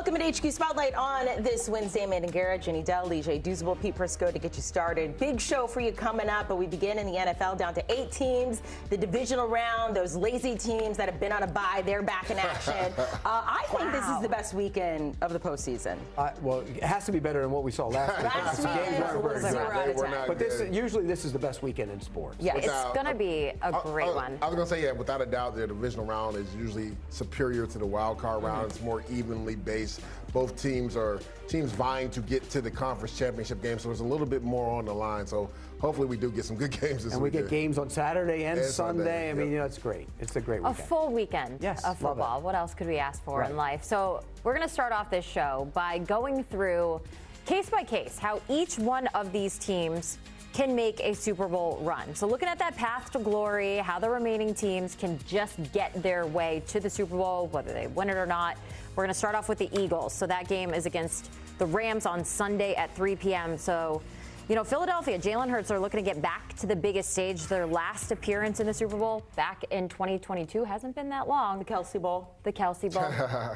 Welcome at HQ Spotlight on this Wednesday. Amanda Garrett, Jenny Dell, DJ Douzable, Pete Prisco to get you started. Big show for you coming up, but we begin in the NFL down to 8 teams. The divisional round, those lazy teams that have been on a bye, they're back in action. I think this is the best weekend of the postseason. Well, it has to be better than what we saw last week. Last weekend was very good. But usually this is the best weekend in sports. Yeah, It's going to be a great one. I was going to say, yeah, without a doubt, the divisional round is usually superior to the wild card round. It's more evenly based. Both teams are vying to get to the conference championship game, so there's a little bit more on the line. So hopefully we do get some good games this weekend. And we get games on Saturday and Sunday. I mean, it's great. It's a great weekend. A full weekend of football. What else could we ask for in life? So we're going to start off this show by going through case by case how each one of these teams can make a Super Bowl run. So looking at that path to glory, how the remaining teams can just get their way to the Super Bowl, whether they win it or not. We're going to start off with the Eagles. So that game is against the Rams on Sunday at 3 p.m. So, you know, Philadelphia, Jalen Hurts are looking to get back to the biggest stage. Their last appearance in the Super Bowl back in 2022 hasn't been that long. The Kelsey Bowl. The Kelsey Bowl.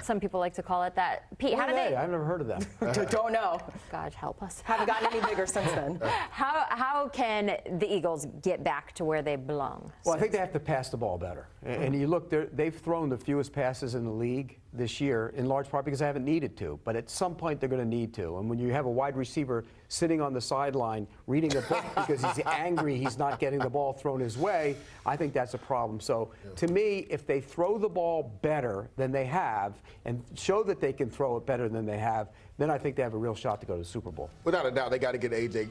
Some people like to call it that. Pete, how did they? I've never heard of them. Don't know. God help us. Haven't gotten any bigger since then. How can the Eagles get back to where they belong? Well, I think they have to pass the ball better. And you look, they've thrown the fewest passes in the league this year, in large part because they haven't needed to. But at some point, they're going to need to. And when you have a wide receiver sitting on the sideline reading a book because he's angry he's not getting the ball thrown his way, I think that's a problem. So to me, if they throw the ball better than they have and show that they can throw it better than they have, then I think they have a real shot to go to the Super Bowl. Without a doubt, they got to get A.J.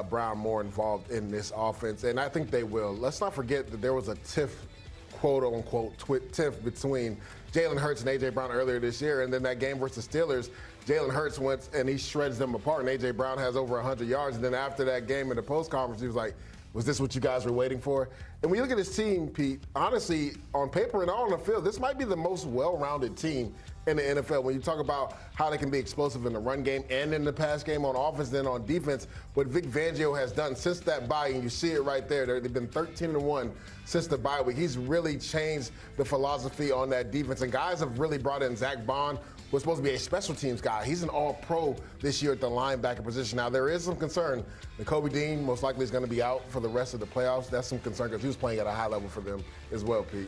Brown more involved in this offense, and I think they will. Let's not forget that there was a tiff, quote-unquote, tiff between Jalen Hurts and A.J. Brown earlier this year, and then that game versus the Steelers, Jalen Hurts went and he shreds them apart, and A.J. Brown has over 100 yards, and then after that game in the post-conference, he was like, was this what you guys were waiting for? And when you look at this team, Pete, honestly, on paper and on the field, this might be the most well-rounded team in the NFL. When you talk about how they can be explosive in the run game and in the pass game on offense, then on defense, what Vic Fangio has done since that bye, and you see it right there, they've been 13-1 since the bye week. He's really changed the philosophy on that defense, and guys have really brought in Zach Bond, was supposed to be a special teams guy. He's an all-pro this year at the linebacker position. Now, there is some concern. Kobe Dean most likely is going to be out for the rest of the playoffs. That's some concern because he was playing at a high level for them as well, Pete.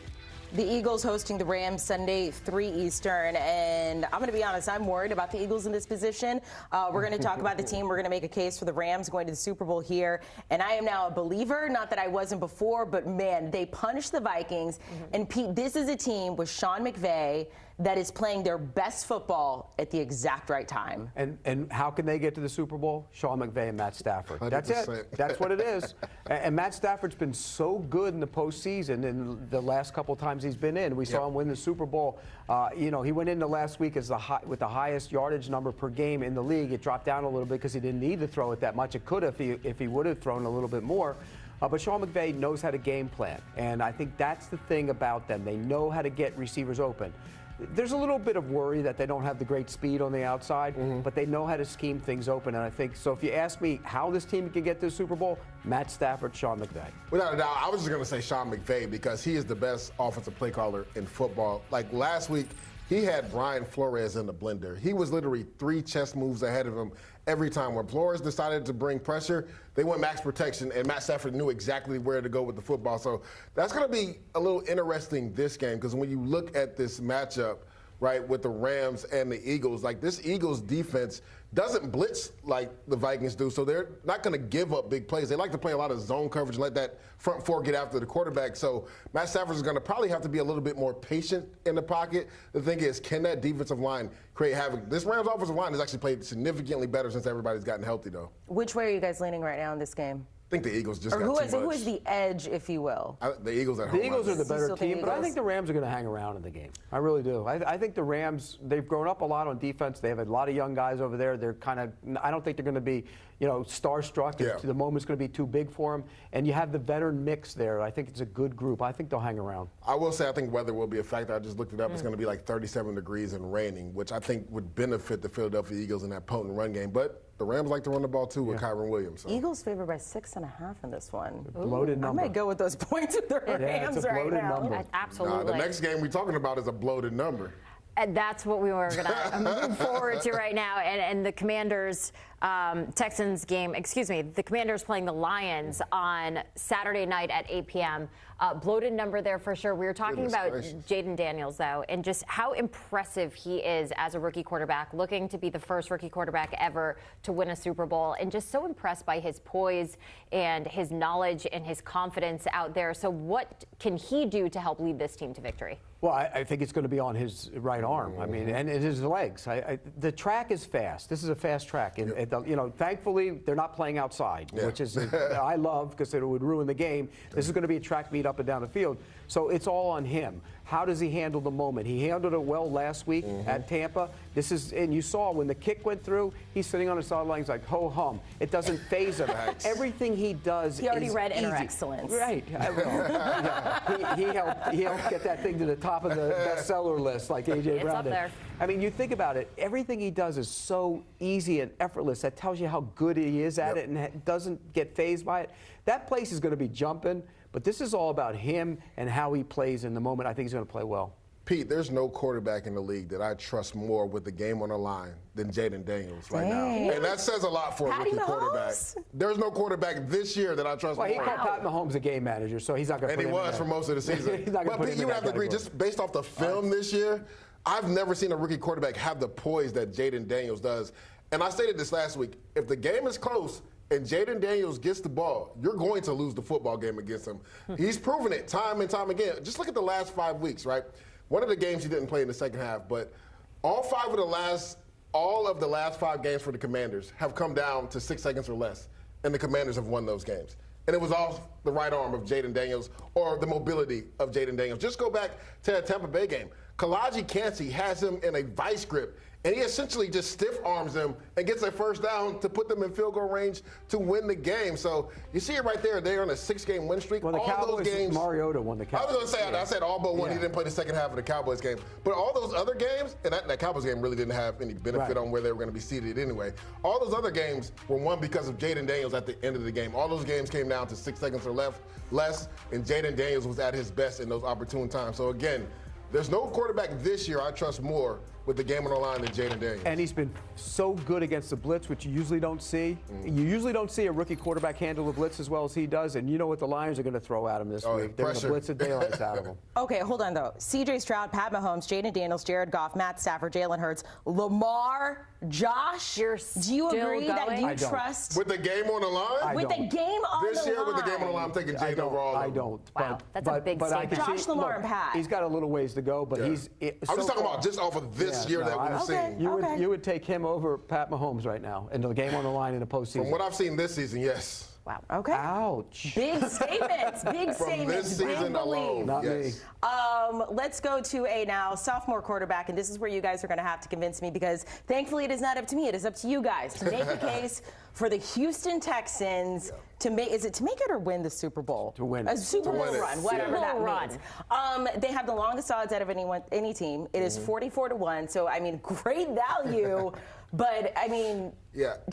The Eagles hosting the Rams Sunday, 3 Eastern, and I'm going to be honest, I'm worried about the Eagles in this position. We're going to talk about the team. We're going to make a case for the Rams going to the Super Bowl here, and I am now a believer, not that I wasn't before, but man, they punished the Vikings, and Pete, this is a team with Sean McVay that is playing their best football at the exact right time. And how can they get to the Super Bowl? Sean McVay and Matt Stafford. 100%. That's it. That's what it is. And Matt Stafford's been so good in the postseason in the last couple of times he's been in. We saw him win the Super Bowl. You know, he went into last week as with the highest yardage number per game in the league. It dropped down a little bit because he didn't need to throw it that much. It could if he would have thrown a little bit more. But Sean McVay knows how to game plan. And I think that's the thing about them. They know how to get receivers open. There's a little bit of worry that they don't have the great speed on the outside, but they know how to scheme things open. And I think, so if you ask me how this team can get to the Super Bowl, Matt Stafford, Sean McVay. Without a doubt, I was just going to say Sean McVay because he is the best offensive play caller in football. Like last week, he had Brian Flores in the blender. He was literally 3 chess moves ahead of him every time. When Flores decided to bring pressure, they went max protection, and Matt Stafford knew exactly where to go with the football. So that's going to be a little interesting this game because when you look at this matchup, right, with the Rams and the Eagles, like this Eagles defense doesn't blitz like the Vikings do, so they're not going to give up big plays. They like to play a lot of zone coverage and let that front four get after the quarterback. So Matt Stafford is going to probably have to be a little bit more patient in the pocket. The thing is, can that defensive line create havoc? This Rams offensive line has actually played significantly better since everybody's gotten healthy, though. Which way are you guys leaning right now in this game? I think the Eagles just got too much. Who is the edge, if you will? The Eagles at home. The Eagles are the better team, but I Eagles? think the Rams are going to hang around in the game. I really do. I think the Rams, they've grown up a lot on defense. They have a lot of young guys over there. They're kind of, I don't think they're going to be, you know, starstruck. Yeah. The moment's going to be too big for them. And you have the veteran mix there. I think it's a good group. I think they'll hang around. I will say I think weather will be a factor. I just looked it up. It's going to be like 37 degrees and raining, which I think would benefit the Philadelphia Eagles in that potent run game. But the Rams like to run the ball, too, with Kyron Williams. So. Eagles favored by 6.5 in this one. Bloated number. I might go with those points with the Rams it's a bloated right now. number. Absolutely. The next game we're talking about is a bloated number. And that's what we were going to move forward to right now. And the Commanders Texans game, the Commanders playing the Lions on Saturday night at 8 p.m. Bloated number there for sure. We were talking about Jayden Daniels, though, and just how impressive he is as a rookie quarterback, looking to be the first rookie quarterback ever to win a Super Bowl, and just so impressed by his poise and his knowledge and his confidence out there. So what can he do to help lead this team to victory? Well, I think it's going to be on his right arm. I mean, and his legs. The track is fast. This is a fast track. And, thankfully, they're not playing outside, which is I love because it would ruin the game. This is going to be a track meet up and down the field. So it's all on him. How does he handle the moment? He handled it well last week at Tampa. And you saw when the kick went through, he's sitting on the sidelines like ho hum. It doesn't faze him. Everything he does. He already read easy. Inner Excellence. Right. He helped get that thing to the top of the bestseller list like A.J. Brown did. There. I mean, you think about it. Everything he does is so easy and effortless. That tells you how good he is at it and doesn't get fazed by it. That place is going to be jumping. But this is all about him and how he plays in the moment. I think he's going to play well. Pete, there's no quarterback in the league that I trust more with the game on the line than Jayden Daniels right now. And that says a lot for a rookie quarterback. There's no quarterback this year that I trust more. Well, he called Pat Mahomes a game manager, so he's not going to put him in. And he was for most of the season. But Pete, you have to agree, just based off the film this year, I've never seen a rookie quarterback have the poise that Jayden Daniels does. And I stated this last week. If the game is close and Jayden Daniels gets the ball, you're going to lose the football game against him. He's proven it time and time again. Just look at the last 5 weeks, right? One of the games he didn't play in the second half, but all of the last 5 games for the Commanders have come down to 6 seconds or less, and the Commanders have won those games. And it was off the right arm of Jayden Daniels or the mobility of Jayden Daniels. Just go back to that Tampa Bay game. Kalaji Kancey has him in a vice grip, and he essentially just stiff arms them and gets a first down to put them in field goal range to win the game. So you see it right there. They're on a 6-game win streak. Well, the Cowboys, those games, Mariota won the Cowboys. I was going to say, I said all but one. He didn't play the second half of the Cowboys game. But all those other games, and that Cowboys game really didn't have any benefit on where they were going to be seated anyway. All those other games were won because of Jayden Daniels at the end of the game. All those games came down to 6 seconds or less, and Jayden Daniels was at his best in those opportune times. So again, there's no quarterback this year I trust more with the game on the line than Jayden Daniels. And he's been so good against the blitz, which you usually don't see. You usually don't see a rookie quarterback handle the blitz as well as he does. And you know what the Lions are going to throw at him this week. They're going to blitz the daylights out of him. Okay, hold on, though. C.J. Stroud, Pat Mahomes, Jayden Daniels, Jared Goff, Matt Stafford, Jalen Hurts, Lamar, Josh. Do you agree that you trust? With the game on the line? With the game on the line. This year with the game on the line, I'm taking Jayden overall. I don't. Wow, that's a big statement. Josh, Lamar, and Pat. He's got a little ways to go, but he's I'm just talking about just off of this year that we've seen. You would take him over Pat Mahomes right now in the game on the line in the postseason. From what I've seen this season, yes. Wow. Okay. Ouch. Big statements. Big From statements. this season alone. Not me. Let's go to a now sophomore quarterback, and this is where you guys are going to have to convince me because thankfully it is not up to me. It is up to you guys to make the case for the Houston Texans to make. Is it to make it or win the Super Bowl? To win. A Super Bowl run, whatever that means. They have the longest odds out of any team. It is 44-1. So I mean, great value. But, I mean,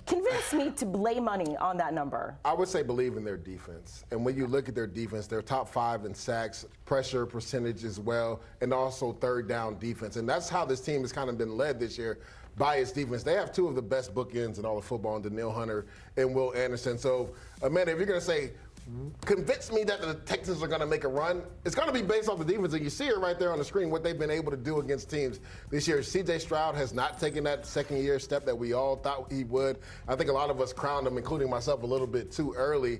convince me to lay money on that number. I would say believe in their defense. And when you look at their defense, they're top 5 in sacks, pressure percentage as well, and also third down defense. And that's how this team has kind of been led this year by its defense. They have 2 of the best bookends in all of football, Danielle Hunter and Will Anderson. So, Amanda, if you're going to say, convince me that the Texans are going to make a run, it's going to be based off the defense. And you see it right there on the screen, what they've been able to do against teams this year. C.J. Stroud has not taken that second-year step that we all thought he would. I think a lot of us crowned him, including myself, a little bit too early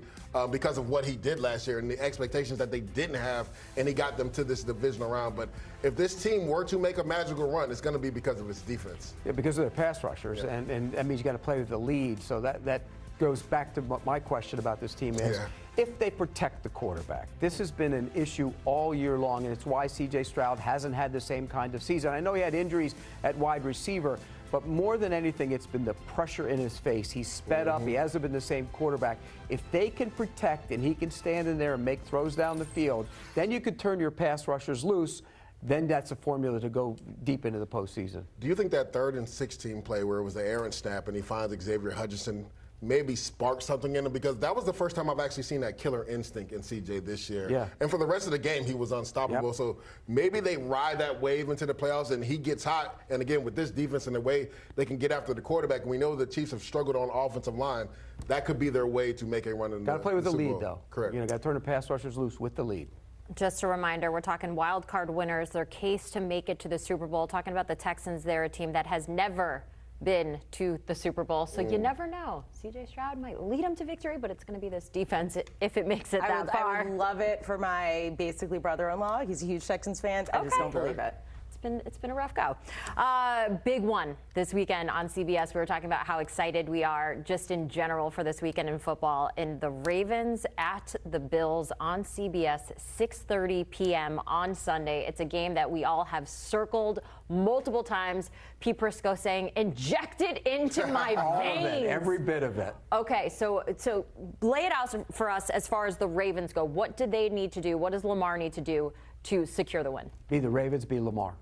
because of what he did last year and the expectations that they didn't have, and he got them to this divisional round. But if this team were to make a magical run, it's going to be because of its defense. Yeah, because of their pass rushers, and that means you got to play with the lead. So that goes back to what my question about this team is. If they protect the quarterback. This has been an issue all year long, and it's why C.J. Stroud hasn't had the same kind of season. I know he had injuries at wide receiver, but more than anything, it's been the pressure in his face. He's sped up. He hasn't been the same quarterback. If they can protect and he can stand in there and make throws down the field, then you could turn your pass rushers loose. Then that's a formula to go deep into the postseason. Do you think that 3rd and 16 play where it was the Aaron snap and he finds Xavier Hutchinson maybe spark something in him, because that was the first time I've actually seen that killer instinct in CJ this year. Yeah. And for the rest of the game, he was unstoppable. Yep. So maybe they ride that wave into the playoffs and he gets hot. And again, with this defense and the way they can get after the quarterback, and we know the Chiefs have struggled on offensive line, that could be their way to make a run in Got to play with the Super lead, Bowl. though. Correct. You know, got to turn the pass rushers loose with the lead. Just a reminder, we're talking wild card winners, their case to make it to the Super Bowl. Talking about the Texans, they're a team that has never been to the Super Bowl, so you never know. C.J. Stroud might lead them to victory, but it's going to be this defense if it makes it that far. I would love it for my basically brother-in-law. He's a huge Texans fan. I just don't believe it. It's been a rough go. Big one this weekend on CBS. We were talking about how excited we are just in general for this weekend in football. And the Ravens at the Bills on CBS, 6:30 p.m. on Sunday. It's a game that we all have circled multiple times. Pete Prisco saying, inject it into my veins. All of it, every bit of it. Okay, so lay it out for us as far as the Ravens go. What do they need to do? What does Lamar need to do to secure the win? Be the Ravens, be Lamar.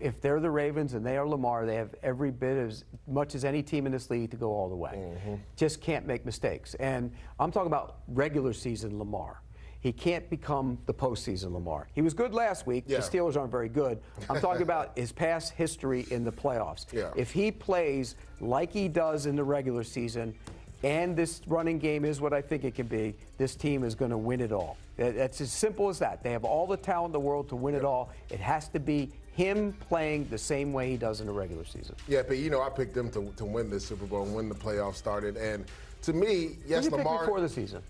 If they're the Ravens and they are Lamar, they have every bit as much as any team in this league to go all the way. Just can't make mistakes. And I'm talking about regular season Lamar. He can't become the postseason Lamar. He was good last week. Yeah. The Steelers aren't very good. I'm talking about his past history in the playoffs. Yeah. If he plays like he does in the regular season, and this running game is what I think it can be, this team is going to win it all. It's as simple as that. They have all the talent in the world to win it all. It has to be him playing the same way he does in the regular season. Yeah, but I picked them to win this Super Bowl and when the playoffs started. And to me, yes, Who did you Lamar. pick before the season?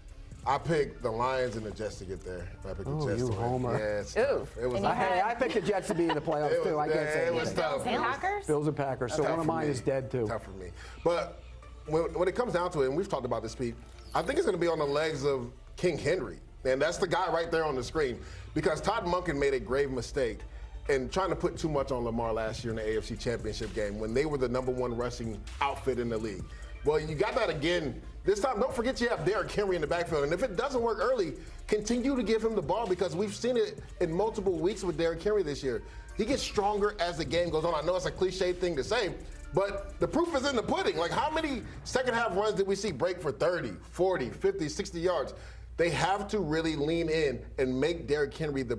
I picked the Lions and the Jets to get there. I picked the Jets you to win. homer. Yeah, it's tough. It was. I picked the Jets to be in the playoffs too. I can't say it was anything. tough. And Packers? Bills and Packers. So Tough one of for mine me. is dead too. Tough for me. But when it comes down to it, and we've talked about this, Pete, I think it's going to be on the legs of King Henry. And that's the guy right there on the screen. Because Todd Monken made a grave mistake in trying to put too much on Lamar last year in the AFC Championship game when they were the #1 rushing outfit in the league. Well, you got that again this time. Don't forget you have Derrick Henry in the backfield. And if it doesn't work early, continue to give him the ball, because we've seen it in multiple weeks with Derrick Henry this year. He gets stronger as the game goes on. I know it's a cliche thing to say, but the proof is in the pudding. Like, how many second half runs did we see break for 30, 40, 50, 60 yards? They have to really lean in and make Derrick Henry the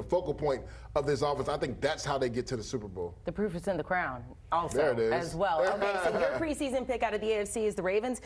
focal point of this offense. I think that's how they get to the Super Bowl. The proof is in the crown also There it is. as well. Okay, so your preseason pick out of the AFC is the Ravens.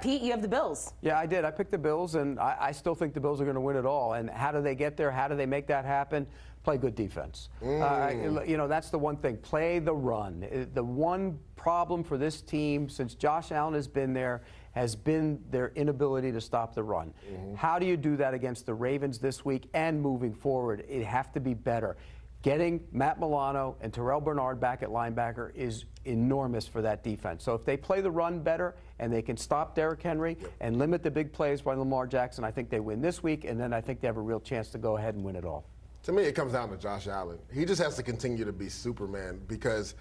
Pete, you have the Bills. Yeah, I did. I picked the Bills, and I still think the Bills are going to win it all. And how do they get there? How do they make that happen? Play good defense. That's the one thing. Play the run. The one problem for this team since Josh Allen has been there has been their inability to stop the run. How do you do that against the Ravens this week and moving forward? It have to be better. Getting Matt Milano and Terrell Bernard back at linebacker is enormous for that defense. So if they play the run better and they can stop Derrick Henry and limit the big plays by Lamar Jackson, I think they win this week, and then I think they have a real chance to go ahead and win it all. To me, it comes down to Josh Allen. He just has to continue to be Superman, because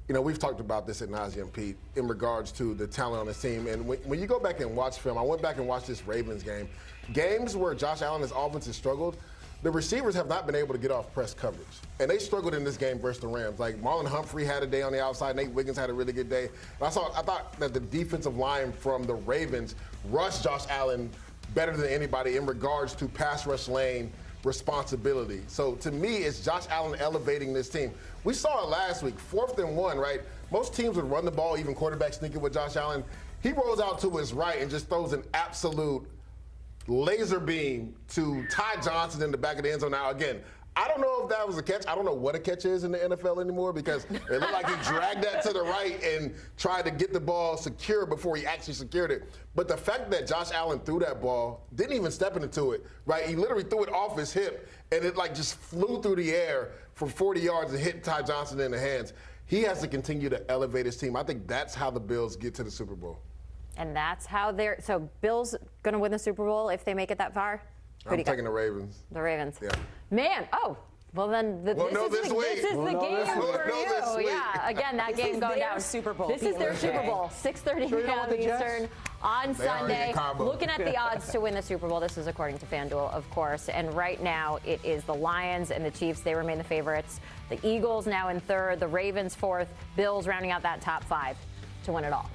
we've talked about this at nauseam, Pete, in regards to the talent on this team. And when you go back and watch film, I went back and watched this Ravens game. Games where Josh Allen, his offense has struggled, the receivers have not been able to get off press coverage. And they struggled in this game versus the Rams. Like, Marlon Humphrey had a day on the outside. Nate Wiggins had a really good day. And I thought that the defensive line from the Ravens rushed Josh Allen better than anybody in regards to pass rush lane responsibility. So to me, it's Josh Allen elevating this team. We saw it last week, 4th and 1, right? Most teams would run the ball, even quarterback sneaking with Josh Allen. He rolls out to his right and just throws an absolute laser beam to Ty Johnson in the back of the end zone. Now, again, I don't know if that was a catch. I don't know what a catch is in the NFL anymore, because it looked like he dragged that to the right and tried to get the ball secure before he actually secured it. But the fact that Josh Allen threw that ball, didn't even step into it, right? He literally threw it off his hip, and it just flew through the air for 40 yards and hit Ty Johnson in the hands. He has to continue to elevate his team. I think that's how the Bills get to the Super Bowl. And that's how so Bills going to win the Super Bowl if they make it that far? I'm taking the Ravens. The Ravens. Yeah. Man, well then this is the game for you. Yeah, again, that game going down. Super Bowl. This is their Super Bowl. 6:30 p.m. Eastern on Sunday. Looking at the odds to win the Super Bowl. This is according to FanDuel, of course. And right now it is the Lions and the Chiefs. They remain the favorites. The Eagles now in 3rd. The Ravens 4th. Bills rounding out that top 5 to win it all.